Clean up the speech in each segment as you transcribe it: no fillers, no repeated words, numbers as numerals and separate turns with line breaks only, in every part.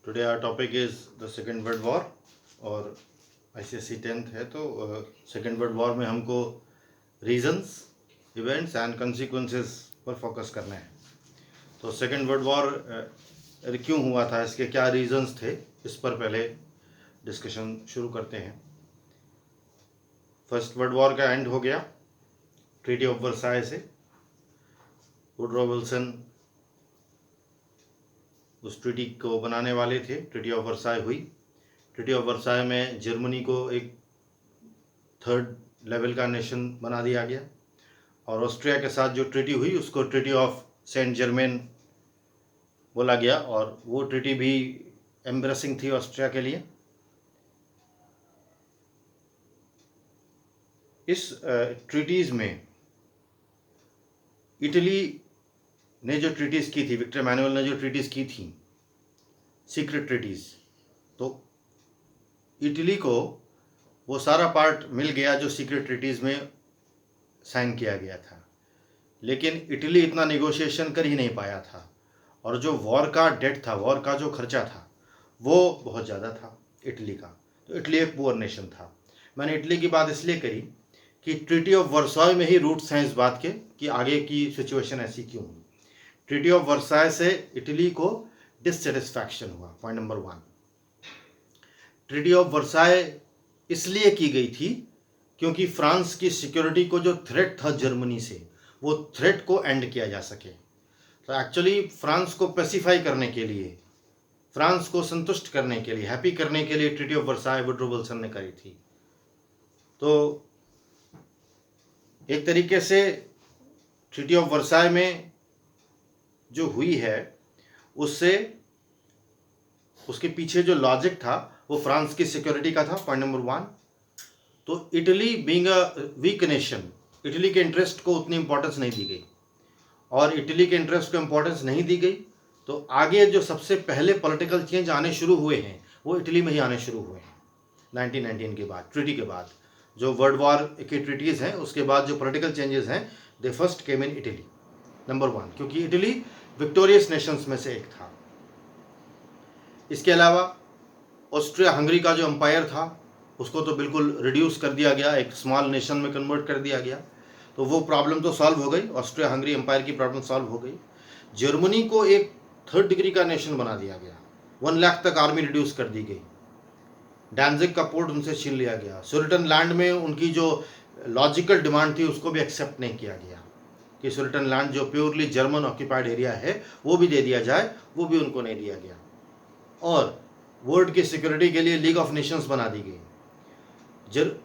Today our topic is the second world war और ICSE 10th है तो second world war में हमको रीजंस, इवेंट्स एंड कंसिक्वेंसेस पर फोकस करना है। तो सेकेंड वर्ल्ड वॉर क्यों हुआ था, इसके क्या रीजंस थे, इस पर पहले डिस्कशन शुरू करते हैं। फर्स्ट वर्ल्ड वॉर का एंड हो गया ट्रीटी ऑफ वर्साय से। वुडरो विल्सन उस ट्रीटी को बनाने वाले थे। ट्रीटी ऑफ वर्साय हुई। ट्रीटी ऑफ वर्साय में जर्मनी को एक थर्ड लेवल का नेशन बना दिया गया और ऑस्ट्रिया के साथ जो ट्रीटी हुई उसको ट्रीटी ऑफ सेंट जर्मेन बोला गया और वो ट्रीटी भी एम्ब्रेसिंग थी ऑस्ट्रिया के लिए। इस ट्रीटीज़ में इटली ने जो ट्रीटीज़ की थी, विक्टर मैनुअल ने जो ट्रीटीज़ की थी, सीक्रेट ट्रीटीज़, तो इटली को वो सारा पार्ट मिल गया जो सीक्रेट ट्रीटीज़ में साइन किया गया था। लेकिन इटली इतना नेगोशिएशन कर ही नहीं पाया था और जो वॉर का डेट था, वॉर का जो खर्चा था, वो बहुत ज़्यादा था इटली का। तो इटली एक पुअर नेशन था। मैंने इटली की बात इसलिए करी कि ट्रीटी ऑफ वर्साय में ही रूट्स हैं इस बात के कि आगे की सिचुएशन ऐसी क्यों हुई। ट्रीटी ऑफ वर्साय से इटली को डिससेटिस्फैक्शन हुआ, point number 1। Treaty of Versailles इसलिए की गई थी क्योंकि फ्रांस की सिक्योरिटी को जो थ्रेट था जर्मनी से, वो थ्रेट को एंड किया जा सके। तो एक्चुअली फ्रांस को पेसिफाई करने के लिए, फ्रांस को संतुष्ट करने के लिए, हैप्पी करने के लिए treaty of Versailles Woodrow Wilson ने करी थी। तो एक तरीके से ट्रीटी ऑफ वर्साय में जो हुई है उससे, उसके पीछे जो लॉजिक था वो फ्रांस की सिक्योरिटी का था, पॉइंट नंबर 1। तो Italy being a weak nation, Italy के इंटरेस्ट को उतनी इंपॉर्टेंस नहीं दी गई और इटली के इंटरेस्ट को इंपॉर्टेंस नहीं दी गई तो आगे जो सबसे पहले पॉलिटिकल चेंज आने शुरू हुए हैं वो इटली में ही आने शुरू हुए हैं 1919 के बाद, ट्रीटी के बाद। जो वर्ल्ड वॉर की ट्रीटीज़ हैं उसके बाद जो पॉलिटिकल चेंजेस हैं, they first came in Italy, number 1, क्योंकि इटली विक्टोरियस नेशंस में से एक था। इसके अलावा ऑस्ट्रिया हंगरी का जो एम्पायर था उसको तो बिल्कुल रिड्यूस कर दिया गया, एक स्मॉल नेशन में कन्वर्ट कर दिया गया। तो वो प्रॉब्लम तो सॉल्व हो गई, ऑस्ट्रिया हंगरी एम्पायर की प्रॉब्लम सॉल्व हो गई। जर्मनी को एक थर्ड डिग्री का नेशन बना दिया गया, 1 लाख तक आर्मी रिड्यूस कर दी गई। डैनजिग का पोर्ट उनसे छीन लिया गया। सुरटन लैंड में उनकी जो लॉजिकल डिमांड थी उसको भी एक्सेप्ट नहीं किया गया कि सुरटन लैंड जो प्योरली जर्मन ऑक्यूपाइड एरिया है वो भी दे दिया जाए, वो भी उनको नहीं दिया गया। और वर्ल्ड की सिक्योरिटी के लिए लीग ऑफ नेशंस बना दी गई।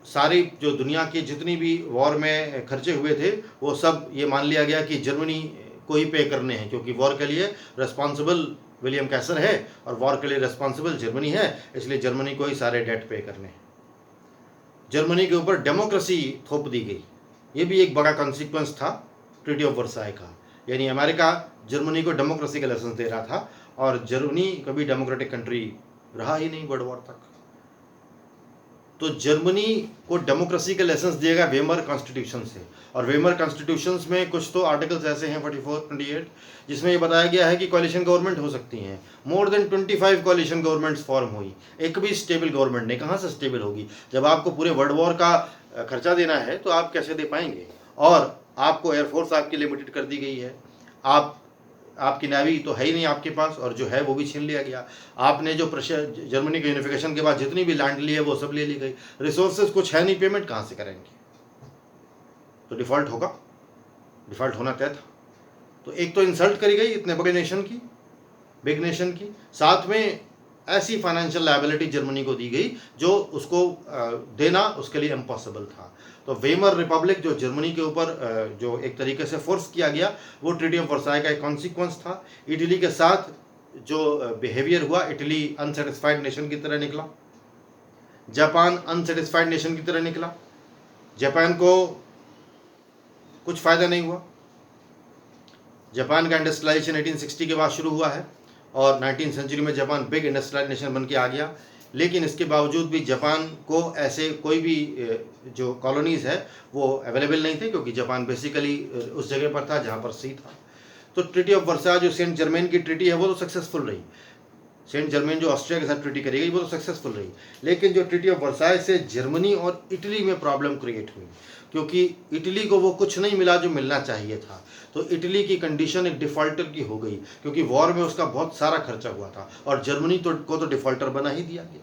सारी जो दुनिया की जितनी भी वॉर में खर्चे हुए थे वो सब ये मान लिया गया कि जर्मनी को ही पे करने हैं, क्योंकि वॉर के लिए रिस्पॉन्सिबल विलियम कैसर है और वॉर के लिए रिस्पॉन्सिबल जर्मनी है, इसलिए जर्मनी को ही सारे डेट पे करने हैं। जर्मनी के ऊपर डेमोक्रेसी थोप दी गई, ये भी एक बड़ा कॉन्सिक्वेंस था ट्रीटी ऑफ वर्साय का। यानी अमेरिका जर्मनी को डेमोक्रेसी का लेसन दे रहा था और जर्मनी कभी डेमोक्रेटिक कंट्री रहा ही नहीं वर्ल्ड वॉर तक। तो जर्मनी को डेमोक्रेसी के लेसन्स दिएगा वेमर कॉन्स्टिट्यूशन से, और वेमर कॉन्स्टिट्यूशंस में कुछ तो आर्टिकल्स ऐसे हैं 44, 28 जिसमें ये बताया गया है कि कोलिशन गवर्नमेंट हो सकती हैं। More than 25 coalition governments form हुई, एक भी स्टेबल गवर्नमेंट नहीं। कहाँ से स्टेबल होगी जब आपको पूरे वर्ल्ड वॉर का खर्चा देना है तो आप कैसे दे पाएंगे? और आपको एयरफोर्स आपकी लिमिटेड कर दी गई है, आपकी नेवी तो है ही नहीं आपके पास, और जो है वो भी छीन लिया गया। आपने जो जर्मनी के यूनिफिकेशन के बाद जितनी भी लैंड ली है वो सब ले ली गई। रिसोर्सेज कुछ है नहीं, पेमेंट कहाँ से करेंगे? तो डिफॉल्ट होगा, डिफॉल्ट होना तय था। तो एक तो इंसल्ट करी गई इतने बड़े नेशन की, बिग नेशन की, साथ में ऐसी फाइनेंशियल लायबिलिटी जर्मनी को दी गई जो उसको देना उसके लिए इम्पॉसिबल था। तो वेमर रिपब्लिक जो जर्मनी के ऊपर जो एक तरीके से फोर्स किया गया वो ट्रीटी ऑफ वर्साय का एक कॉन्सिक्वेंस था। इटली के साथ जो बिहेवियर हुआ, इटली अनसेटिस्फाइड नेशन की तरह निकला, जापान अनसेटिस्फाइड नेशन की तरह निकला। जापान को कुछ फ़ायदा नहीं हुआ। जापान का इंडस्ट्रियलाइजेशन 1860 के बाद शुरू हुआ है और 19th सेंचुरी में जापान बिग इंडस्ट्रियल नेशन बन के आ गया। लेकिन इसके बावजूद भी जापान को ऐसे कोई भी जो कॉलोनीज़ है वो अवेलेबल नहीं थे, क्योंकि जापान बेसिकली उस जगह पर था जहाँ पर सी था। तो ट्रीटी ऑफ वर्साय जो सेंट जर्मेन की ट्रीटी है वो तो सक्सेसफुल रही। सेंट जर्मन जो ऑस्ट्रिया के साथ ट्रीटी करी गई वो तो सक्सेसफुल रही, लेकिन जो ट्रीटी ऑफ वर्साय से जर्मनी और इटली में प्रॉब्लम क्रिएट हुई, क्योंकि इटली को वो कुछ नहीं मिला जो मिलना चाहिए था। तो इटली की कंडीशन एक डिफॉल्टर की हो गई, क्योंकि वॉर में उसका बहुत सारा खर्चा हुआ था, और जर्मनी को तो डिफॉल्टर बना ही दिया गया।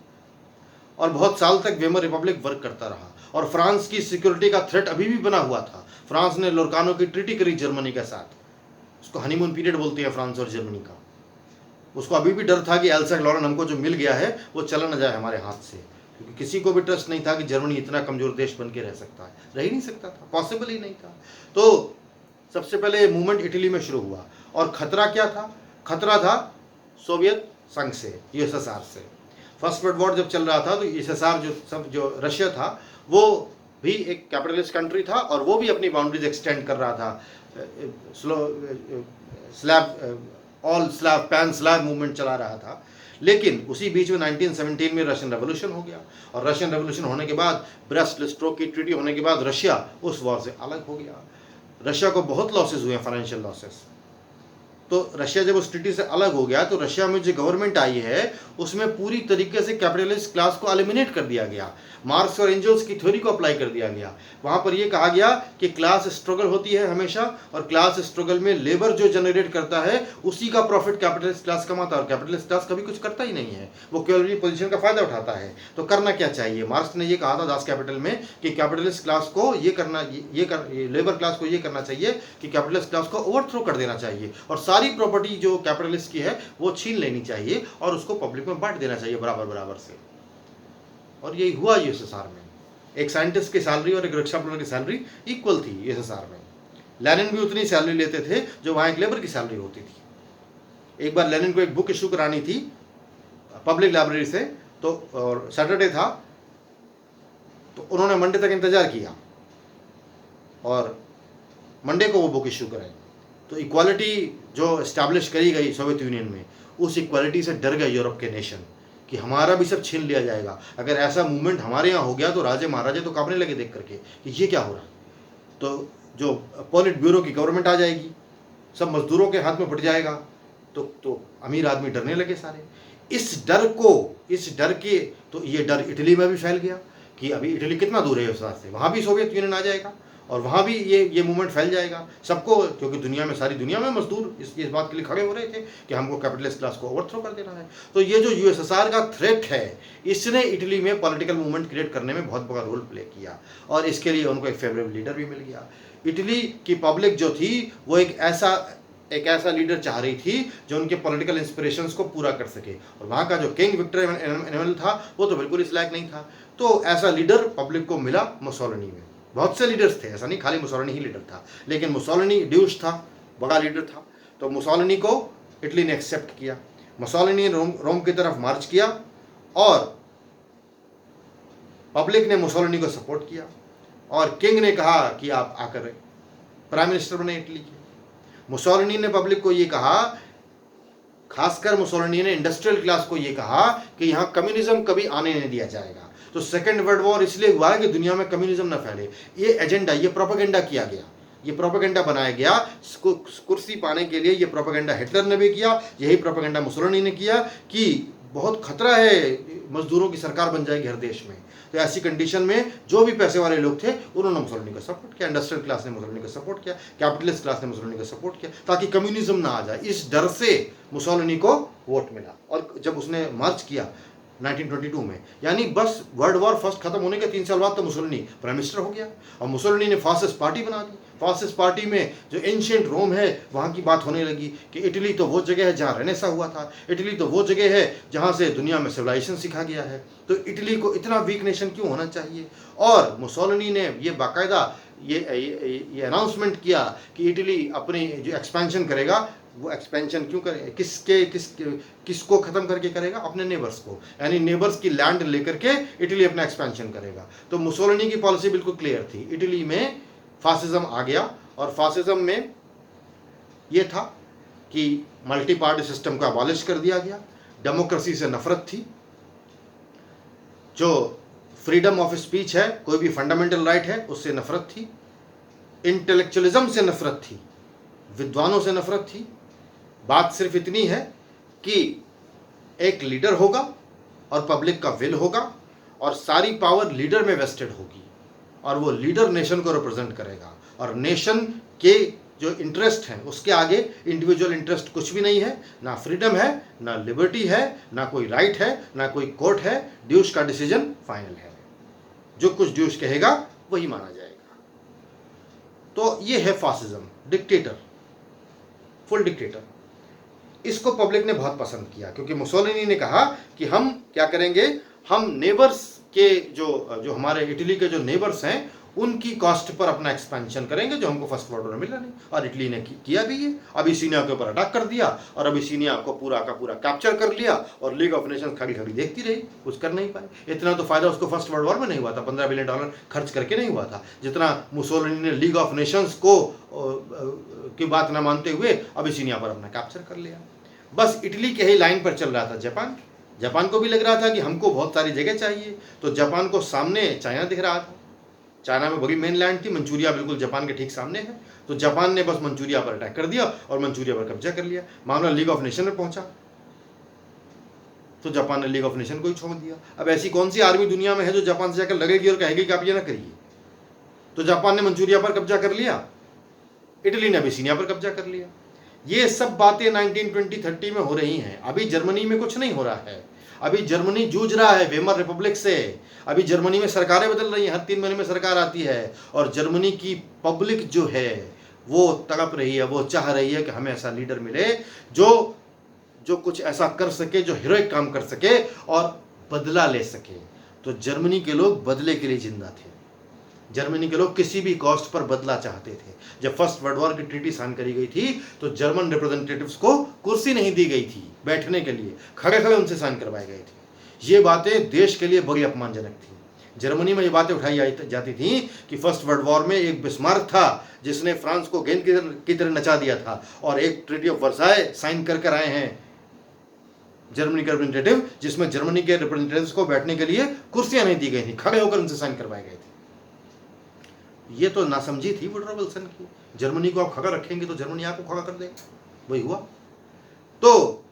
और बहुत साल तक वेमर रिपब्लिक वर्क करता रहा, और फ्रांस की सिक्योरिटी का थ्रेट अभी भी बना हुआ था। फ्रांस ने लोरकानो की ट्रीटी करी जर्मनी के साथ, उसको हनीमून पीरियड बोलते हैं फ्रांस और जर्मनी का। उसको अभी भी डर था कि एल्सा लॉरेन हमको जो मिल गया है वो चला न जाए हमारे हाथ से, क्योंकि किसी को भी ट्रस्ट नहीं था कि जर्मनी इतना कमजोर देश बन के रह सकता है, रह ही नहीं सकता था, पॉसिबल ही नहीं था। तो सबसे पहले मूवमेंट इटली में शुरू हुआ, और खतरा क्या था? खतरा था सोवियत संघ से, यूएसएसआर से। फर्स्ट वर्ल्ड वॉर जब चल रहा था तो यूएसएसआर जो रशिया था वो भी एक कैपिटलिस्ट कंट्री था, और वो भी अपनी बाउंड्रीज एक्सटेंड कर रहा था। All slave pan slave movement चला रहा था। लेकिन उसी बीच में 1917 में रशियन रेवोल्यूशन हो गया, और रशियन रेवोल्यूशन होने के बाद, ब्रेस्ट लिस्टोव की ट्रीटी होने के बाद रशिया उस वॉर से अलग हो गया। रशिया को बहुत लॉसेस हुए, फाइनेंशियल लॉसेस। तो रशिया जब उस ट्रीटी से अलग हो गया तो रशिया में जो गवर्नमेंट आई है उसमें पूरी तरीके से कैपिटलिस्ट क्लास को एलिमिनेट कर दिया गया, मार्क्स और एंजल्स की थ्योरी को अप्लाई कर दिया गया। वहां पर यह कहा गया कि क्लास स्ट्रगल होती है हमेशा, और क्लास स्ट्रगल में लेबर जो जनरेट करता है उसी का प्रॉफिट कैपिटलिस्ट क्लास कमाता है, और कैपिटलिस्ट क्लास कभी कुछ करता ही नहीं है, वो केवल पोजीशन का फायदा उठाता है। तो करना क्या चाहिए? मार्क्स ने यह कहा था दास कैपिटल में कि कैपिटलिस्ट क्लास को लेबर क्लास को यह करना चाहिए कि कैपिटलिस्ट क्लास को ओवरथ्रो कर देना चाहिए, और सारी प्रॉपर्टी जो कैपिटलिस्ट की है वो छीन लेनी चाहिए, और उसको पब्लिक में बांट देना चाहिए बराबर बराबर से। और यही हुआ यूएसएसआर में। एक साइंटिस्ट की सैलरी और एक रक्षा मंत्री की सैलरी इक्वल थी यूएसएसआर में। लेनिन भी उतनी सैलरी लेते थे जो वहां एक लेबर की सैलरी होती थी। एक बार लेनिन को एक बुक इशू करानी थी पब्लिक लाइब्रेरी से, तो और सैटरडे था, तो उन्होंने मंडे तक इंतजार किया और मंडे को वो बुक इशू कराई। तो इक्वालिटी जो इस्टेब्लिश करी गई सोवियत यूनियन में, उस इक्वालिटी से डर गए यूरोप के नेशन कि हमारा भी सब छीन लिया जाएगा। अगर ऐसा मूवमेंट हमारे यहाँ हो गया तो राजे महाराजे तो कांपने लगे देख करके कि ये क्या हो रहा है। तो जो पॉलिट ब्यूरो की गवर्नमेंट आ जाएगी, सब मजदूरों के हाथ में फट जाएगा, तो अमीर आदमी डरने लगे सारे। इस डर के तो ये डर इटली में भी फैल गया कि अभी इटली कितना दूर है उस रास्ते से, वहाँ भी सोवियत यूनियन आ जाएगा और वहाँ भी ये मूवमेंट फैल जाएगा सबको, क्योंकि दुनिया में सारी दुनिया में मजदूर इस बात के लिए खड़े हो रहे थे कि हमको कैपिटलिस्ट क्लास को ओवरथ्रो कर देना है। तो ये जो यूएसएसआर का थ्रेट है, इसने इटली में पॉलिटिकल मूवमेंट क्रिएट करने में बहुत बड़ा रोल प्ले किया, और इसके लिए उनको एक फेवरेबल लीडर भी मिल गया। इटली की पब्लिक जो थी वो एक ऐसा लीडर चाह रही थी जो उनके पॉलिटिकल इंस्पिरेशंस को पूरा कर सके, और वहाँ का जो किंग विक्टर एमानुएल था वो तो बिल्कुल इस लायक नहीं था। तो ऐसा लीडर पब्लिक को मिला मुसोलिनी में। बहुत से लीडर्स थे, ऐसा नहीं खाली मुसोलिनी ही लीडर था, लेकिन मुसोलिनी ड्यूश था, बड़ा लीडर था। तो मुसोलिनी को इटली ने एक्सेप्ट किया। मुसोलिनी ने रोम की तरफ मार्च किया, और पब्लिक ने मुसोलिनी को सपोर्ट किया, और किंग ने कहा कि आप आकर प्राइम मिनिस्टर बने इटली के। मुसोलिनी ने पब्लिक को ये कहा, खासकर मुसोलिनी ने इंडस्ट्रियल क्लास को ये कहा कि यहाँ कम्युनिज्म कभी आने नहीं दिया जाएगा। तो सेकेंड वर्ल्ड वॉर इसलिए हुआ है कि दुनिया में कम्युनिज्म ना फैले। ये एजेंडा, ये प्रोपेगेंडा किया गया, ये प्रोपेगेंडा बनाया गया कुर्सी पाने के लिए। ये प्रोपेगेंडा हिटलर ने भी किया, यही प्रोपेगेंडा मुसोलिनी ने किया कि बहुत खतरा है, मजदूरों की सरकार बन जाएगी हर देश में। तो ऐसी कंडीशन में जो भी पैसे वाले लोग थे उन्होंने मुसोलिनी को सपोर्ट किया, इंडस्ट्रियल क्लास ने मुसोलिनी को सपोर्ट किया, कैपिटलिस्ट क्लास ने मुसोलिनी को सपोर्ट किया, ताकि कम्युनिज्म ना आ जाए। इस डर से मुसोलिनी को वोट मिला, और जब उसने मार्च किया 1922 में, यानी बस वर्ल्ड वॉर फर्स्ट खत्म होने के 3 साल बाद तो मुसोलिनी प्राइम मिनिस्टर हो गया, और मुसोलिनी ने फासिस्ट पार्टी बना दी। फासिस्ट पार्टी में जो एंशिएंट रोम है वहाँ की बात होने लगी कि इटली तो वो जगह है जहाँ रेनेसा हुआ था, इटली तो वो जगह है जहाँ से दुनिया में सिविलाइजेशन सीखा गया है, तो इटली को इतना वीक नेशन क्यों होना चाहिए। और मुसोलिनी ने ये बाकायदा ये अनाउंसमेंट किया कि इटली अपनी जो एक्सपेंशन करेगा, वो एक्सपेंशन क्यों करे, किसको खत्म करके करेगा? अपने नेबर्स को, यानी नेबर्स की लैंड लेकर के इटली अपना एक्सपेंशन करेगा। तो मुसोलिनी की पॉलिसी बिल्कुल क्लियर थी। इटली में फासिज्म आ गया, और फासिज्म में ये था कि मल्टी पार्टी सिस्टम को अबॉलिश कर दिया गया, डेमोक्रेसी से नफरत थी, जो फ्रीडम ऑफ स्पीच है, कोई भी फंडामेंटल राइट है, उससे नफरत थी, इंटेलेक्चुअलिज्म से नफरत थी, विद्वानों से नफरत थी। बात सिर्फ इतनी है कि एक लीडर होगा और पब्लिक का विल होगा और सारी पावर लीडर में वेस्टेड होगी और वो लीडर नेशन को रिप्रेजेंट करेगा और नेशन के जो इंटरेस्ट हैं उसके आगे इंडिविजुअल इंटरेस्ट कुछ भी नहीं है, ना फ्रीडम है, ना लिबर्टी है, ना कोई राइट है, ना कोई कोर्ट है। ड्यूश का डिसीजन फाइनल है, जो कुछ ड्यूश कहेगा वही माना जाएगा। तो ये है फासिज्म, डिक्टेटर, फुल डिक्टेटर। इसको पब्लिक ने बहुत पसंद किया क्योंकि मुसोलिनी ने कहा कि हम क्या करेंगे, हम नेबर्स के जो हमारे इटली के जो नेबर्स हैं उनकी कॉस्ट पर अपना एक्सपेंशन करेंगे जो हमको फर्स्ट वर्ल्ड में मिला नहीं। और इटली ने किया भी है, अबिसिनिया के ऊपर अटैक कर दिया और अबिसिनिया को पूरा का पूरा कैप्चर कर लिया और लीग ऑफ नेशंस खड़ी खड़ी देखती रही, कुछ कर नहीं पाए। इतना तो फायदा उसको फर्स्ट वर्ल्ड वॉर में नहीं हुआ था, $15 बिलियन खर्च करके नहीं हुआ था जितना मुसोलिनी ने लीग ऑफ नेशंस को की बात न मानते हुए अबिसिनिया पर अपना कैप्चर कर लिया। बस इटली के ही लाइन पर चल रहा था जापान। जापान को भी लग रहा था कि हमको बहुत सारी जगह चाहिए, तो जापान को सामने चाइना दिख रहा था। चाइना में बड़ी मेन लैंड थी, मंचूरिया बिल्कुल जापान के ठीक सामने है, तो जापान ने बस मंचूरिया पर अटैक कर दिया और मंचूरिया पर कब्जा कर लिया। मामला लीग ऑफ नेशन में पहुंचा तो जापान ने लीग ऑफ नेशन को ही छोड़ दिया। अब ऐसी कौन सी आर्मी दुनिया में है जो जापान से जाकर लगेगी और कहेगी कि आप ये ना करिए। तो जापान ने मंचूरिया पर कब्जा कर लिया, इटली ने अबिसिनिया पर कब्जा कर लिया। ये सब बातें 1920-30 में हो रही हैं। अभी जर्मनी में कुछ नहीं हो रहा है, अभी जर्मनी जूझ रहा है वेमर रिपब्लिक से। अभी जर्मनी में सरकारें बदल रही हैं, हर 3 महीने में सरकार आती है और जर्मनी की पब्लिक जो है वो तड़प रही है, वो चाह रही है कि हमें ऐसा लीडर मिले जो कुछ ऐसा कर सके, जो हीरोइक काम कर सके और बदला ले सके। तो जर्मनी के लोग बदले के लिए जिंदा थे। जर्मनी के लोग किसी भी कॉस्ट पर बदला चाहते थे। जब फर्स्ट वर्ल्ड वॉर की ट्रीटी साइन करी गई थी तो जर्मन रिप्रेजेंटेटिव्स को कुर्सी नहीं दी गई थी बैठने के लिए, खड़े खड़े उनसे साइन करवाए गए थे। ये बातें देश के लिए बड़ी अपमानजनक थी। जर्मनी में ये बातें उठाई जाती थी कि फर्स्ट वर्ल्ड वॉर में एक बिस्मार्क था जिसने फ्रांस को गेंद की तरह नचा दिया था और एक ट्रीटी ऑफ वर्साय साइन कर आए हैं जर्मनी के रिप्रेजेंटेटिव, जिसमें जर्मनी के रिप्रेजेंटेटिव्स को बैठने के लिए कुर्सियां नहीं दी गई थी, खड़े होकर उनसे साइन करवाए गए थे। ये तो नासमझी थी वुडरो विल्सन की। जर्मनी को आप खड़ा रखेंगे तो जर्मनी आपको खड़ा कर देगा, वही हुआ। तो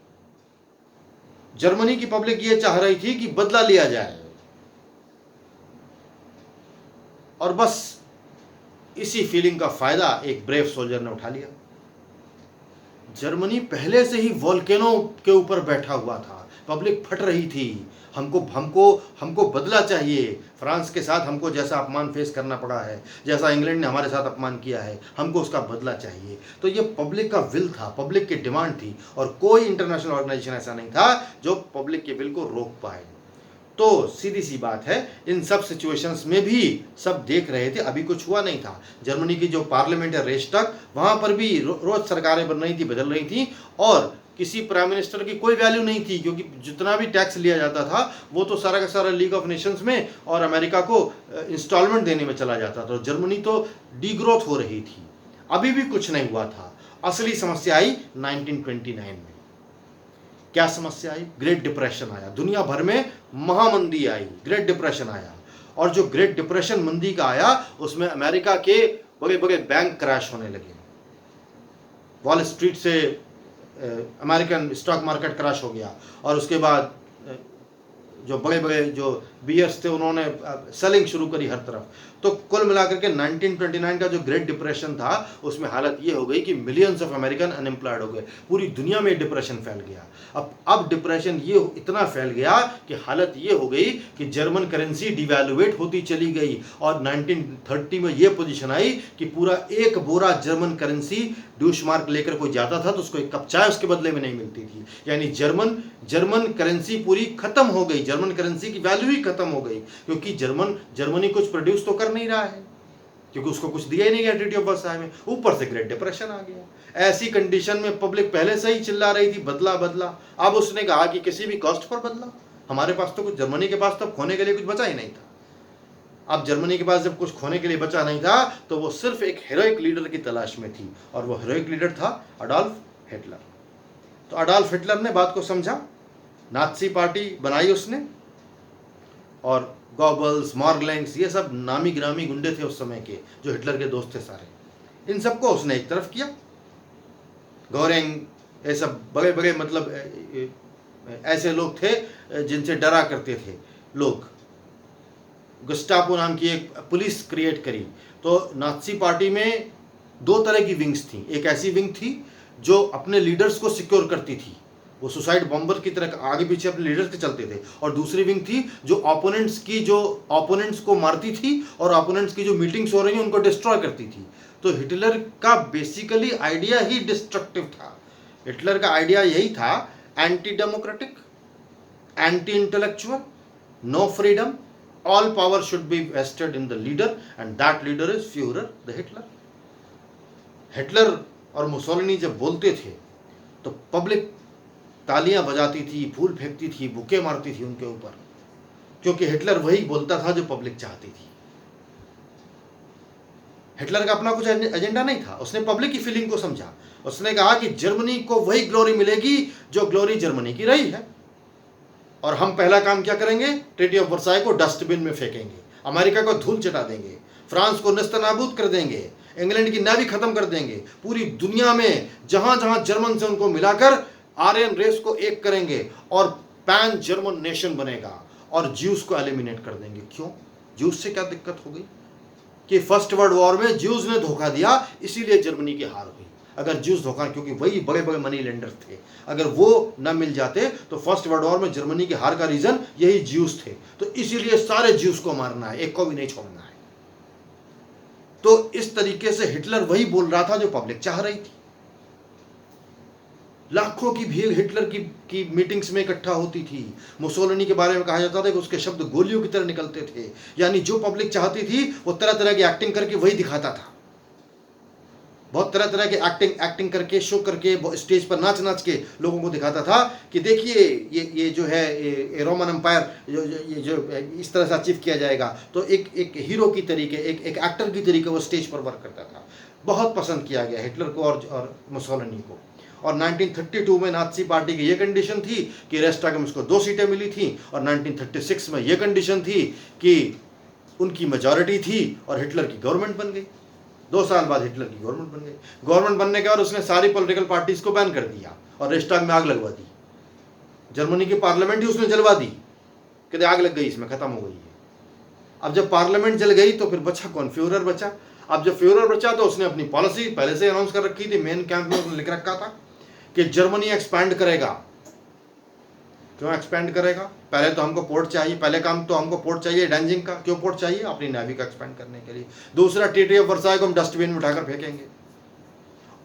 जर्मनी की पब्लिक ये चाह रही थी कि बदला लिया जाए और बस इसी फीलिंग का फायदा एक ब्रेव सोल्जर ने उठा लिया। जर्मनी पहले से ही वोल्केनो के ऊपर बैठा हुआ था, पब्लिक फट रही थी, हमको बदला चाहिए। फ्रांस के साथ हमको जैसा अपमान फेस करना पड़ा है, जैसा इंग्लैंड ने हमारे साथ अपमान किया है, हमको उसका बदला चाहिए। तो ये पब्लिक का विल था, पब्लिक की डिमांड थी और कोई इंटरनेशनल ऑर्गेनाइजेशन ऐसा नहीं था जो पब्लिक के विल को रोक पाए। तो सीधी सी बात है, इन सब सिचुएशंस में भी सब देख रहे थे, अभी कुछ हुआ नहीं था। जर्मनी की जो पार्लियामेंट है रेस्टग, वहां पर भी रोज सरकारें बन रही थी, बदल रही थी और किसी प्राइम मिनिस्टर की कोई वैल्यू नहीं थी क्योंकि जितना भी टैक्स लिया जाता था वो तो सारा का सारा लीग ऑफ नेशंस में और अमेरिका को इंस्टॉलमेंट देने में चला जाता था। जर्मनी तो डीग्रोथ हो रही थी, अभी भी कुछ नहीं हुआ था। असली समस्या आई 1929 में। क्या समस्या आई? ग्रेट डिप्रेशन आया, दुनिया भर में महामंदी आई, ग्रेट डिप्रेशन आया। और जो ग्रेट डिप्रेशन मंदी का आया उसमें अमेरिका के बड़े बड़े बैंक क्रैश होने लगे। वॉल स्ट्रीट से अमेरिकन स्टॉक मार्केट क्रैश हो गया और उसके बाद जो बड़े बड़े जो बियर्स थे उन्होंने सेलिंग शुरू करी हर तरफ। तो कुल मिलाकर के 1929 का जो ग्रेट डिप्रेशन था उसमें हालत ये हो गई कि मिलियंस ऑफ अमेरिकन अनएम्प्लॉयड हो गए, पूरी दुनिया में डिप्रेशन फैल गया। अब डिप्रेशन ये इतना फैल गया कि हालत ये हो गई कि जर्मन करेंसी डिवैल्यूएट होती चली गई और 1930 में ये पोजीशन आई कि पूरा एक बोरा जर्मन करेंसी ड्यूशमार्क लेकर कोई जाता था तो उसको एक कप चाय उसके बदले में नहीं मिलती थी। यानी जर्मन करेंसी पूरी खत्म हो गई, जर्मन करेंसी की वैल्यू ही खत्म हो गई क्योंकि जर्मनी कुछ प्रोड्यूस तो कर नहीं रहा है क्योंकि उसको कुछ दिया ही नहीं गया ट्रीटी ऑफ वर्साय में। ऊपर से ग्रेट डिप्रेशन आ गया। ऐसी कंडीशन में पब्लिक पहले से ही चिल्ला रही थी बदला बदला। अब उसने कहा कि किसी भी कॉस्ट पर बदला। हमारे पास तो कुछ, जर्मनी के पास तो खोने के लिए कुछ बचा ही नहीं था। अब जर्मनी के पास जब कुछ खोने के लिए बचा नहीं था तो वो सिर्फ एक हीरोइक लीडर की तलाश में थी और वो हीरोइक लीडर था अडॉल्फ हिटलर। तो अडॉल्फ हिटलर ने बात को समझा, नाज़ी पार्टी बनाई उसने और गॉबल्स, मॉर्गलेंग्स, ये सब नामी गिरामी गुंडे थे उस समय के जो हिटलर के दोस्त थे सारे, इन सबको उसने एक तरफ किया। गोरेंग, ये सब बड़े बड़े मतलब ऐसे लोग थे जिनसे डरा करते थे लोग। गस्टापो नाम की एक पुलिस क्रिएट करी। तो नाज़ी पार्टी में दो तरह की विंग्स थी। एक ऐसी विंग थी जो अपने लीडर्स को सिक्योर करती थी, वो सुसाइड बॉम्बर की तरह आगे पीछे अपने लीडर्स के चलते थे, और दूसरी विंग थी जो ओपोनेंट्स को मारती थी और ओपोनेंट्स की जो मीटिंग्स हो रही हैं उनको डिस्ट्रॉय करती थी। तो हिटलर का बेसिकली आइडिया ही डिस्ट्रक्टिव था। हिटलर का आइडिया यही था, anti democratic, anti intellectual, no freedom, all power should be vested in the leader and that leader is Führer the Hitler। Hitler और मुसोलिनी जब बोलते थे तो पब्लिक तालियां बजाती थी, फूल फेंकती थी, बुके मारती थी उनके ऊपर, क्योंकि हिटलर वही बोलता था जो पब्लिक चाहती थी। हिटलर का अपना कुछ एजेंडा नहीं था, उसने पब्लिक की फीलिंग को समझा। उसने कहा कि जर्मनी को वही ग्लोरी मिलेगी जो ग्लोरी जर्मनी की रही है, और हम पहला काम क्या करेंगे, ट्रीटी ऑफ वर्साई को डस्टबिन में फेंकेंगे, अमेरिका को धूल चटा देंगे, फ्रांस को नस्तनाबूद कर देंगे, इंग्लैंड की नेवी खत्म कर देंगे, पूरी दुनिया में जहां जहां जर्मन से उनको मिलाकर आर्यन रेस को एक करेंगे और पैन जर्मन नेशन बनेगा, और ज्यूस को एलिमिनेट कर देंगे। क्यों? ज्यूस से क्या दिक्कत हो गई कि फर्स्ट वर्ल्ड वॉर में ज्यूस ने धोखा दिया, इसीलिए जर्मनी की हार हुई। अगर ज्यूस धोखा, क्योंकि वही बड़े बड़े मनी लेंडर थे, अगर वो न मिल जाते तो फर्स्ट वर्ल्ड वॉर में जर्मनी की हार का रीजन यही ज्यूस थे। तो इसीलिए सारे ज्यूस को मारना है, एक को भी नहीं छोड़ना है। तो इस तरीके से हिटलर वही बोल रहा था जो पब्लिक चाह रही थी। लाखों की भीड़ हिटलर की मीटिंग्स में इकट्ठा होती थी। मुसोलिनी के बारे में कहा जाता था कि उसके शब्द गोलियों की तरह निकलते थे, यानी जो पब्लिक चाहती थी वो तरह तरह की एक्टिंग करके वही दिखाता था। बहुत तरह तरह के एक्टिंग करके, शो करके, स्टेज पर नाच नाच के लोगों को दिखाता था कि देखिए ये जो है ये रोमन एम्पायर ये जो इस तरह से अचीव किया जाएगा। तो एक हीरो की तरीके, एक एक्टर की तरीके वो स्टेज पर वर्क करता था। बहुत पसंद किया गया हिटलर को और मुसोलिनी को। और 1932 में नाज़ी पार्टी की ये कंडीशन थी कि रेस्टाग में उसको 2 सीटें मिली थी, और 1936 में ये कंडीशन थी कि उनकी मेजॉरिटी थी और हिटलर की गवर्नमेंट बन गई। 2 साल बाद हिटलर की गवर्नमेंट बन गई। गवर्नमेंट बनने के बाद उसने सारी पॉलिटिकल पार्टीज को बैन कर दिया और रेस्टाग में आग लगवा दी। जर्मनी की पार्लियामेंट ही उसने जलवा दी, कहते आग लग गई, इसमें खत्म हो गई है। अब जब पार्लियामेंट जल गई तो फिर बचा कौन? फ्यूरर बचा। अब जब फ्यूरर बचा तो उसने अपनी पॉलिसी पहले से अनाउंस कर रखी थी, मेन कैंप में उसने लिख रखा था कि जर्मनी एक्सपैंड करेगा। क्यों एक्सपैंड करेगा? पहले तो हमको पोर्ट चाहिए, पहले काम तो हमको पोर्ट चाहिए डैंजिंग का। क्यों पोर्ट चाहिए? अपनी नेवी का एक्सपैंड करने के लिए। दूसरा, ट्रीटी ऑफ वर्साई को हम डस्टबिन में उठाकर फेंकेंगे,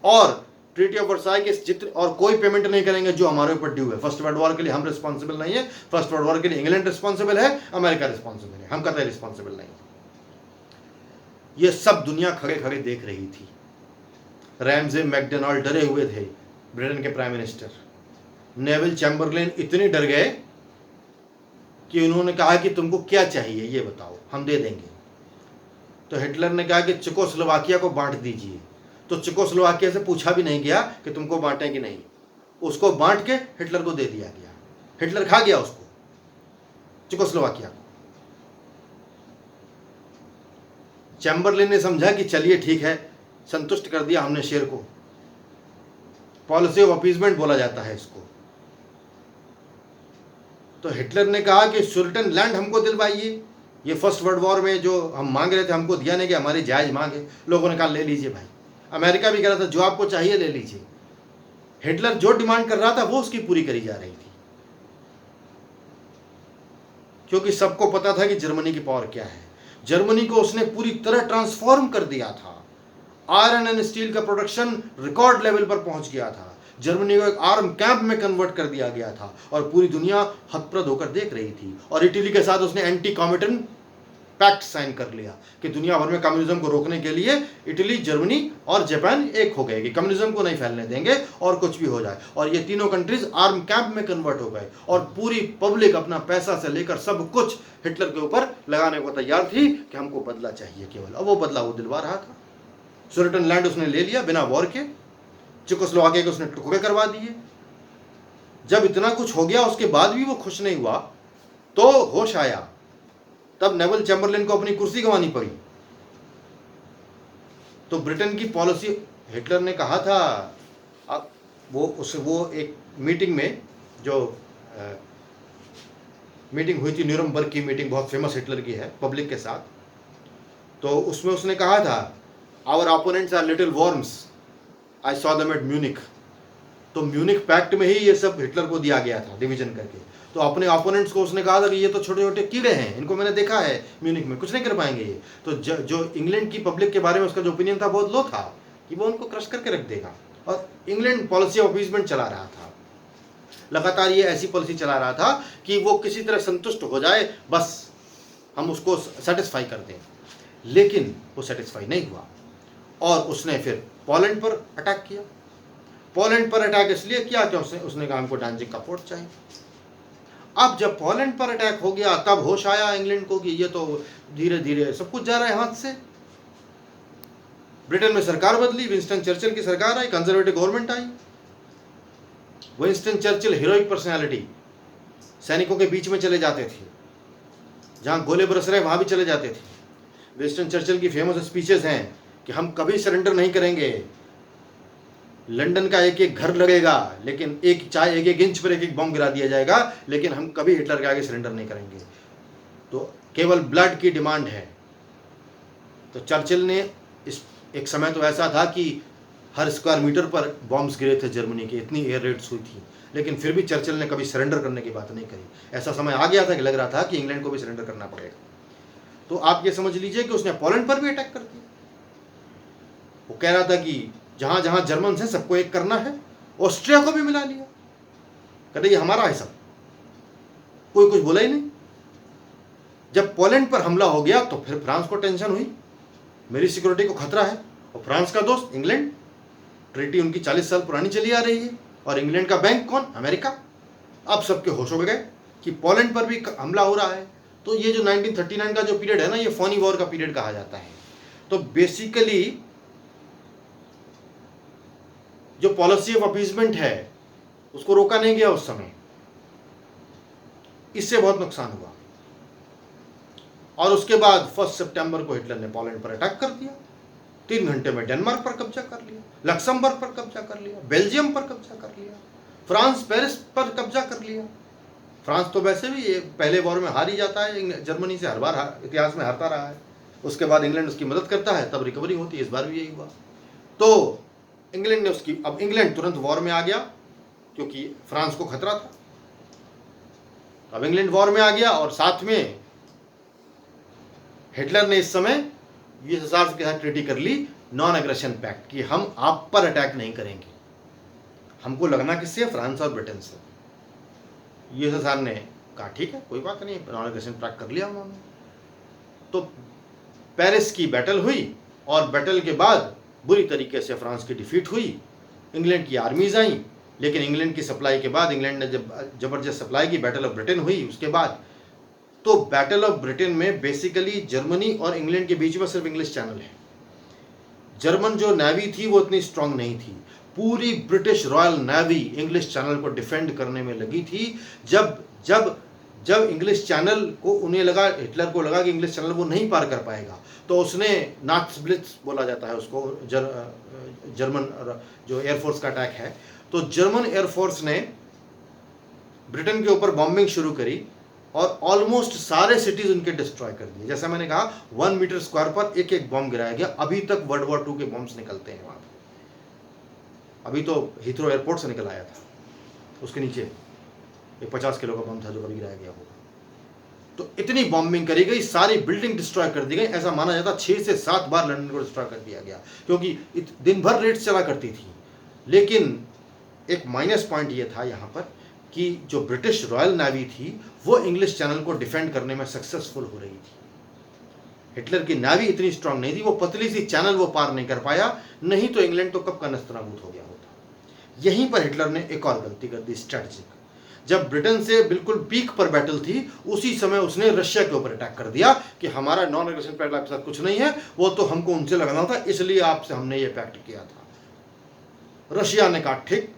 और ट्रीटी ऑफ वर्साई के जितने और कोई पेमेंट नहीं करेंगे जो हमारे ऊपर ड्यू है। फर्स्ट वर्ल्ड वॉर के लिए हम रिस्पॉन्सिबल नहीं है, फर्स्ट वर्ल्ड वॉर के लिए इंग्लैंड रिस्पॉन्सिबल है, अमेरिका रिस्पॉन्सिबल है, हम कतई रिस्पॉन्सिबल नहीं। ये सब दुनिया खड़े खड़े देख रही थी। रैमजे मैकडोनाल्ड डरे हुए थे, ब्रिटेन के प्राइम मिनिस्टर। नेविल चैम्बरलेन इतने डर गए कि उन्होंने कहा कि तुमको क्या चाहिए ये बताओ, हम दे देंगे। तो हिटलर ने कहा कि चेकोस्लोवाकिया को बांट दीजिए। तो चेकोस्लोवाकिया से पूछा भी नहीं गया कि तुमको बांटें कि नहीं, उसको बांट के हिटलर को दे दिया गया। हिटलर खा गया उसको, चेकोस्लोवाकिया को। चैम्बरलेन ने समझा कि चलिए ठीक है, संतुष्ट कर दिया हमने शेर को। पॉलिसी ऑफ अपीजमेंट बोला जाता है इसको। तो हिटलर ने कहा कि सुल्टन लैंड हमको दिलवाइए, ये फर्स्ट वर्ल्ड वॉर में जो हम मांग रहे थे हमको दिया नहीं, कि हमारी जायज मांग है। लोगों ने कहा ले लीजिए भाई। अमेरिका भी कह रहा था जो आपको चाहिए ले लीजिए। हिटलर जो डिमांड कर रहा था वो उसकी पूरी करी जा रही थी, क्योंकि सबको पता था कि जर्मनी की पावर क्या है। जर्मनी को उसने पूरी तरह ट्रांसफॉर्म कर दिया था। आयरन एंड स्टील का प्रोडक्शन रिकॉर्ड लेवल पर पहुंच गया था। जर्मनी को एक आर्म कैंप में कन्वर्ट कर दिया गया था, और पूरी दुनिया हतप्रद होकर देख रही थी। और इटली के साथ उसने एंटी कॉमिटन पैक्ट साइन कर लिया कि दुनिया भर में कम्युनिज्म को रोकने के लिए इटली, जर्मनी और जापान एक हो गए कि कम्युनिज्म को नहीं फैलने देंगे और कुछ भी हो जाए। और ये तीनों कंट्रीज आर्म कैंप में कन्वर्ट हो गए, और पूरी पब्लिक अपना पैसा से लेकर सब कुछ हिटलर के ऊपर लगाने को तैयार थी कि हमको बदला चाहिए केवल। अब वो बदला वो दिलवा रहा था। सुल्टन लैंड उसने ले लिया बिना वॉर के। चेकोस्लोवाकिया के उसने टुकड़े करवा दिए। जब इतना कुछ हो गया उसके बाद भी वो खुश नहीं हुआ, तो होश आया। तब नेविल चैम्बरलेन को अपनी कुर्सी गंवानी पड़ी। तो ब्रिटेन की पॉलिसी, हिटलर ने कहा था, वो एक मीटिंग में जो मीटिंग हुई थी, न्यूरमबर्ग की मीटिंग बहुत फेमस हिटलर की है पब्लिक के साथ। तो उसमें उसने कहा था, our opponents are little worms, I saw them at Munich. तो म्यूनिक पैक्ट में ही ये सब हिटलर को दिया गया था डिवीजन करके। तो अपने ओपोनेंट्स को उसने कहा था कि ये तो छोटे छोटे कीड़े हैं, इनको मैंने देखा है म्यूनिक में, कुछ नहीं कर पाएंगे ये। तो जो इंग्लैंड की पब्लिक के बारे में उसका जो ओपिनियन था बहुत लो था कि वो उनको क्रश करके रख देगा। और इंग्लैंड पॉलिसी ऑफ अपीसमेंट चला रहा था, लगातार ये ऐसी पॉलिसी चला रहा था कि वो किसी तरह संतुष्ट हो जाए, बस हम उसको सेटिस्फाई कर दें। लेकिन वो सेटिस्फाई नहीं हुआ और उसने फिर पोलैंड पर अटैक किया। पोलैंड पर अटैक इसलिए किया कि उसने कहा हमको डांजिग का पोर्ट चाहिए। अब जब पोलैंड पर अटैक हो गया तब होश आया इंग्लैंड को कि ये तो धीरे धीरे सब कुछ जा रहा है हाथ से। ब्रिटेन में सरकार बदली, विंस्टन चर्चिल की सरकार आई, कंजर्वेटिव गवर्नमेंट आई। विंस्टन चर्चिल हीरोइक पर्सनालिटी, सैनिकों के बीच में चले जाते थे, जहां गोले बरस रहे वहां भी चले जाते थे। विंस्टन चर्चिल की फेमस स्पीचेस हैं कि हम कभी सरेंडर नहीं करेंगे, लंदन का एक एक घर लगेगा, लेकिन चाहे एक एक इंच पर एक एक बम गिरा दिया जाएगा, लेकिन हम कभी हिटलर के आगे सरेंडर नहीं करेंगे। तो केवल ब्लड की डिमांड है। तो चर्चिल ने एक समय तो ऐसा था कि हर स्क्वायर मीटर पर बॉम्ब्स गिरे थे जर्मनी के, इतनी एयर रेड्स हुई थी, लेकिन फिर भी चर्चिल ने कभी सरेंडर करने की बात नहीं करी। ऐसा समय आ गया था कि लग रहा था कि इंग्लैंड को भी सरेंडर करना पड़ेगा। तो आप ये समझ लीजिए कि उसने पोलैंड पर भी अटैक कर दिया। वो कह रहा था कि जहां जहां जर्मन है सबको एक करना है, ऑस्ट्रिया को भी मिला लिया, कहते ये हमारा है सब, कोई कुछ बोला ही नहीं। जब पोलैंड पर हमला हो गया तो फिर फ्रांस को टेंशन हुई, मेरी सिक्योरिटी को खतरा है। और फ्रांस का दोस्त इंग्लैंड, ट्रीटी उनकी 40 साल पुरानी चली आ रही है, और इंग्लैंड का बैंक कौन? अमेरिका। अब सबके होश हो गए कि पोलैंड पर भी हमला हो रहा है। तो ये जो 1939 का जो पीरियड है ना, ये फोनी वॉर का पीरियड कहा जाता है। तो बेसिकली जो पॉलिसी ऑफ अपीसमेंट है उसको रोका नहीं गया उस समय, इससे बहुत नुकसान हुआ। और उसके बाद 1 सितंबर को हिटलर ने पोलैंड पर अटैक कर दिया। 3 घंटे में डेनमार्क पर कब्जा कर लिया, लक्समबर्ग पर कब्जा कर लिया, बेल्जियम पर कब्जा कर लिया, फ्रांस पेरिस पर कब्जा कर लिया। फ्रांस तो वैसे भी पहले वॉर में हार ही जाता है, जर्मनी से हर बार इतिहास में हारता रहा है। उसके बाद इंग्लैंड उसकी मदद करता है, तब रिकवरी होती है। इस बार भी यही हुआ। तो इंग्लैंड ने उसकी, अब इंग्लैंड तुरंत वॉर में आ गया क्योंकि फ्रांस को खतरा था। अब इंग्लैंड वॉर में आ गया और साथ में हिटलर ने इस समय यूएसएसआर के साथ ट्रीटी कर ली, नॉन एग्रेशन पैक्ट, कि हम आप पर अटैक नहीं करेंगे। हमको लगना किससे? फ्रांस और ब्रिटेन से। यूएसएसआर ने कहा ठीक है, कोई बात नहीं, नॉन एग्रेशन पैक्ट कर लिया उन्होंने। तो पेरिस की बैटल हुई और बैटल के बाद बुरी तरीके से फ्रांस की डिफीट हुई। इंग्लैंड की आर्मीज आई, लेकिन इंग्लैंड की सप्लाई के बाद, इंग्लैंड ने जब जबरदस्त सप्लाई की, बैटल ऑफ ब्रिटेन हुई उसके बाद। तो बैटल ऑफ ब्रिटेन में बेसिकली जर्मनी और इंग्लैंड के बीच में सिर्फ इंग्लिश चैनल है। जर्मन जो नेवी थी वो इतनी स्ट्रांग नहीं थी। पूरी British royal navy English channel को डिफेंड करने में लगी थी। जब जब जब इंग्लिश चैनल को उन्हें लगा, हिटलर को लगा कि इंग्लिश चैनल वो नहीं पार कर पाएगा, तो उसने नाक्स ब्लिट्ज बोला जाता है उसको, जर्मन जो एयरफोर्स का अटैक है, तो जर्मन एयरफोर्स ने ब्रिटेन के ऊपर बॉम्बिंग शुरू करी और ऑलमोस्ट सारे सिटीज उनके डिस्ट्रॉय कर दिए। जैसा मैंने कहा 1 मीटर स्क्वायर पर एक एक बॉम्ब गिराया गया। अभी तक वर्ल्ड वॉर 2 के बॉम्ब्स निकलते हैं वहां। अभी तो हीथ्रो एयरपोर्ट से निकल आया था, उसके नीचे एक 50 किलो का बम था जो कभी गिराया गया होगा। तो इतनी बॉम्बिंग करी गई, सारी बिल्डिंग डिस्ट्रॉय कर दी गई। ऐसा माना जाता 6 से 7 बार लंदन को डिस्ट्रॉय कर दिया गया, क्योंकि दिन भर रेड्स चला करती थी। लेकिन एक माइनस पॉइंट ये था यहाँ पर कि जो ब्रिटिश रॉयल नेवी थी वो इंग्लिश चैनल को डिफेंड करने में सक्सेसफुल हो रही थी। हिटलर की नेवी इतनी स्ट्रांग नहीं थी, वो पतली सी चैनल वो पार नहीं कर पाया, नहीं तो इंग्लैंड तो कब का नस्तनाबूद हो गया होता। यहीं पर हिटलर ने एक और गलती कर दी, स्ट्रेटजिक। जब ब्रिटेन से बिल्कुल पीक पर बैटल थी, उसी समय उसने रशिया के ऊपर अटैक कर दिया कि हमारा नॉन एग्रेशन पैक्ट आपके साथ कुछ नहीं है, वो तो हमको उनसे लगाना था, इसलिए आपसे हमने ये पैक्ट किया था। रशिया ने कहा ठीक,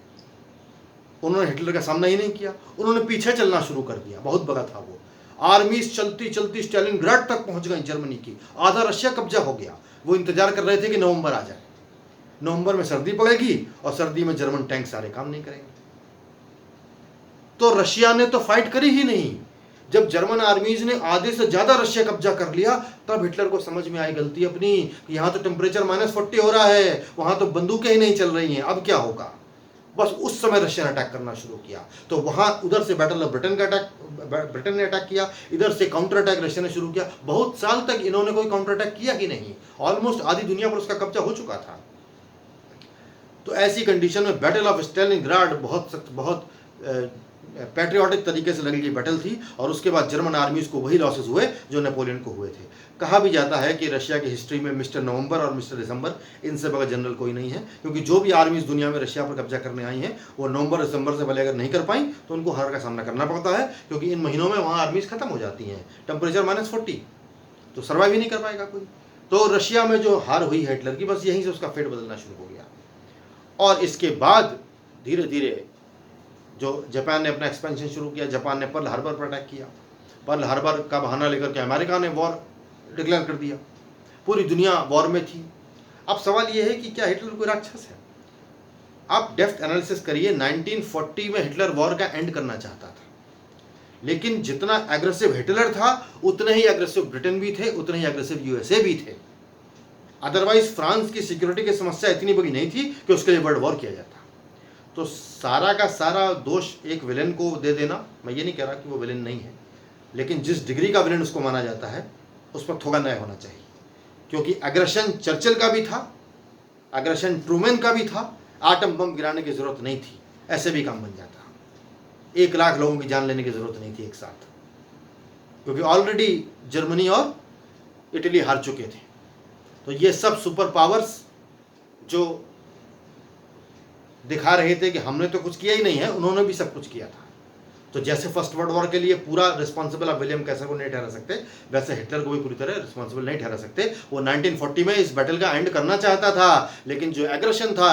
उन्होंने हिटलर का सामना ही नहीं किया, उन्होंने पीछे चलना शुरू कर दिया। बहुत बड़ा था वो। आर्मीज चलती चलती स्टालिनग्राड तक पहुंच गई जर्मनी की, आधा रशिया कब्जा हो गया। वो इंतजार कर रहे थे कि नवंबर आ जाए, नवंबर में सर्दी पड़ेगी और सर्दी में जर्मन टैंक सारे काम नहीं करेंगे। तो रशिया ने तो फाइट करी ही नहीं। जब जर्मन आर्मीज ने आधे से ज्यादा रशिया कब्जा कर लिया, तब हिटलर को समझ में आई गलती अपनी कि यहाँ तो टेम्परेचर -40 हो रहा है, वहां तो बंदूकें ही नहीं चल रही हैं, अब क्या होगा। बस उस समय रशिया ने अटैक करना शुरू किया। तो वहां उधर से बैटल ऑफ ब्रिटेन का ब्रिटेन ने अटैक किया, इधर से काउंटर अटैक रशिया ने शुरू किया। बहुत साल तक इन्होंने कोई काउंटर अटैक किया ही नहीं, ऑलमोस्ट आधी दुनिया पर उसका कब्जा हो चुका था। तो ऐसी कंडीशन में बैटल ऑफ स्टेलिनग्राड बहुत पैट्रियोटिक तरीके से लड़ी गई बैटल थी, और उसके बाद जर्मन आर्मीज को वही लॉसेस हुए जो नेपोलियन को हुए थे। कहा भी जाता है कि रशिया की हिस्ट्री में मिस्टर नवंबर और मिस्टर दिसंबर, इनसे बड़ा जनरल कोई नहीं है, क्योंकि जो भी आर्मीज दुनिया में रशिया पर कब्जा करने आई हैं वो नवंबर दिसंबर से पहले अगर नहीं कर पाई तो उनको हार का सामना करना पड़ता है, क्योंकि इन महीनों में वहाँ आर्मीज खत्म हो जाती हैं, टेम्परेचर -40, तो सर्वाइव ही नहीं कर पाएगा कोई। तो रशिया में जो हार हुई हिटलर की, बस यहीं से उसका फेट बदलना शुरू हो गया। और इसके बाद धीरे धीरे जो जापान ने अपना एक्सपेंशन शुरू किया, जापान ने पर्ल हार्बर पर अटैक किया, पर्ल हार्बर का बहाना लेकर के अमेरिका ने वॉर डिक्लेयर कर दिया, पूरी दुनिया वॉर में थी। अब सवाल यह है कि क्या हिटलर कोई राक्षस है? आप डेप्थ एनालिसिस करिए, 1940 में हिटलर वॉर का एंड करना चाहता था, लेकिन जितना एग्रेसिव हिटलर था उतने ही एग्रेसिव ब्रिटेन भी थे, उतने ही एग्रेसिव यूएसए भी थे। अदरवाइज फ्रांस की सिक्योरिटी की समस्या इतनी बड़ी नहीं थी कि उसके लिए वर्ल्ड वॉर किया जाता। तो सारा का सारा दोष एक विलेन को दे देना, मैं ये नहीं कह रहा कि वो विलेन नहीं है, लेकिन जिस डिग्री का विलेन उसको माना जाता है उस पर थोड़ा न्याय होना चाहिए, क्योंकि एग्रेशन चर्चिल का भी था, एग्रेशन ट्रूमैन का भी था, आटम बम गिराने की जरूरत नहीं थी, ऐसे भी काम बन जाता, 1 लाख लोगों की जान लेने की जरूरत नहीं थी एक साथ, क्योंकि ऑलरेडी जर्मनी और इटली हार चुके थे। तो ये सब सुपर पावर्स जो दिखा रहे थे कि हमने तो कुछ किया ही नहीं है, उन्होंने भी सब कुछ किया था। तो जैसे फर्स्ट वर्ल्ड वॉर के लिए पूरा रिस्पॉन्सिबल आप विलियम कैसर को नहीं ठहरा सकते, वैसे हिटलर को भी पूरी तरह रिस्पॉन्सिबल नहीं ठहरा सकते। वो 1940 में इस बैटल का एंड करना चाहता था, लेकिन जो एग्रेशन था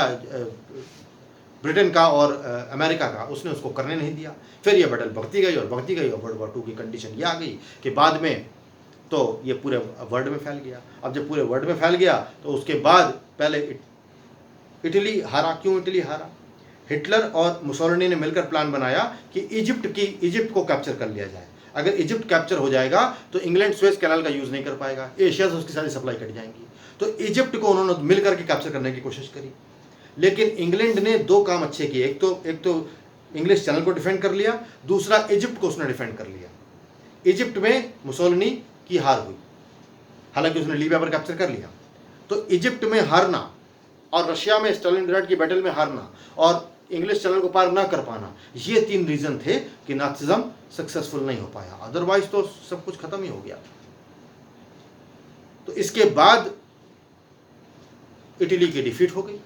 ब्रिटेन का और अमेरिका का, उसने उसको करने नहीं दिया। फिर ये बैटल बढ़ती गई और बढ़ती गई, और वर्ल्ड वॉर 2 की कंडीशन ये आ गई कि बाद में तो ये पूरे वर्ल्ड में फैल गया। अब जब पूरे वर्ल्ड में फैल गया तो उसके बाद पहले इटली हारा। क्यों इटली हारा? हिटलर और मुसोलिनी ने मिलकर प्लान बनाया कि इजिप्ट को कैप्चर कर लिया जाए। अगर इजिप्ट कैप्चर हो जाएगा तो इंग्लैंड सुएज कैनाल का यूज नहीं कर पाएगा, एशिया से उसकी सारी सप्लाई कट जाएंगी। तो इजिप्ट को उन्होंने मिलकर के कैप्चर करने की कोशिश करी, लेकिन इंग्लैंड ने 2 काम अच्छे किए। एक तो इंग्लिश चैनल को डिफेंड कर लिया, दूसरा इजिप्ट को उसने डिफेंड कर लिया। इजिप्ट में मुसोलिनी की हार हुई, हालांकि उसने लीबिया पर कैप्चर कर लिया। तो इजिप्ट में हारना और रशिया में स्टालिनग्राड की बैटल में हारना और इंग्लिश चैनल को पार ना कर पाना, ये 3 रीजन थे कि नाजिज्म सक्सेसफुल नहीं हो पाया। अदरवाइज तो सब कुछ खत्म ही हो गया। तो इसके बाद इटली की डिफीट हो गई।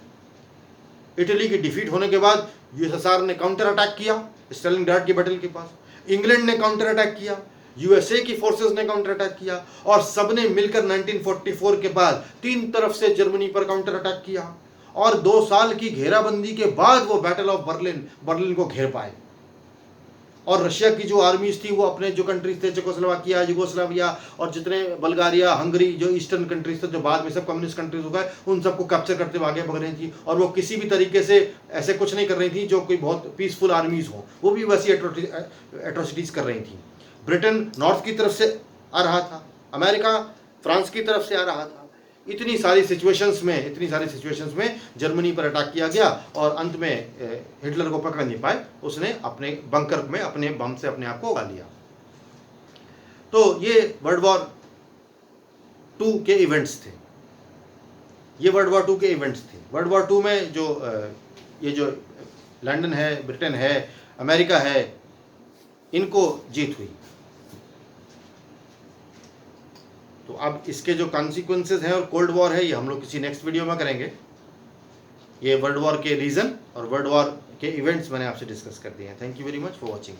इटली की डिफीट होने के बाद यूएसएसआर ने काउंटर अटैक किया स्टालिनग्राड की बैटल के पास, इंग्लैंड ने काउंटर अटैक किया, यूएसए की फोर्सेस ने काउंटर अटैक किया, और सबने मिलकर 1944 के बाद 3 तरफ से जर्मनी पर काउंटर अटैक किया, और 2 साल की घेराबंदी के बाद वो बैटल ऑफ बर्लिन को घेर पाए। और रशिया की जो आर्मीज थी वो अपने जो कंट्रीज थे, चेकोस्लोवाकिया, युगोस्लाविया और जितने बल्गारिया, हंगरी, जो ईस्टर्न कंट्रीज थे, जो बाद में सब कम्युनिस्ट कंट्रीज हो गए, उन सबको कैप्चर करते हुए आगे बढ़ रही थी। और वो किसी भी तरीके से ऐसे कुछ नहीं कर रही थी जो कोई बहुत पीसफुल आर्मीज हो, वो भी वैसी एट्रोसिटीज कर रही थी। ब्रिटेन नॉर्थ की तरफ से आ रहा था, अमेरिका फ्रांस की तरफ से आ रहा था। इतनी सारी सिचुएशंस में जर्मनी पर अटैक किया गया, और अंत में हिटलर को पकड़ नहीं पाए, उसने अपने बंकर में अपने बम से अपने आप को उड़ा लिया। तो ये वर्ल्ड वॉर 2 के इवेंट्स थे। वर्ल्ड वॉर 2 में जो लंदन है, ब्रिटेन है, अमेरिका है, इनको जीत हुई। तो अब इसके जो कॉन्सिक्वेंसेस हैं और कोल्ड वॉर है, ये हम लोग किसी नेक्स्ट वीडियो में करेंगे। ये वर्ल्ड वॉर के रीज़न और वर्ल्ड वॉर के इवेंट्स मैंने आपसे डिस्कस कर दिए हैं। Thank you very much for watching.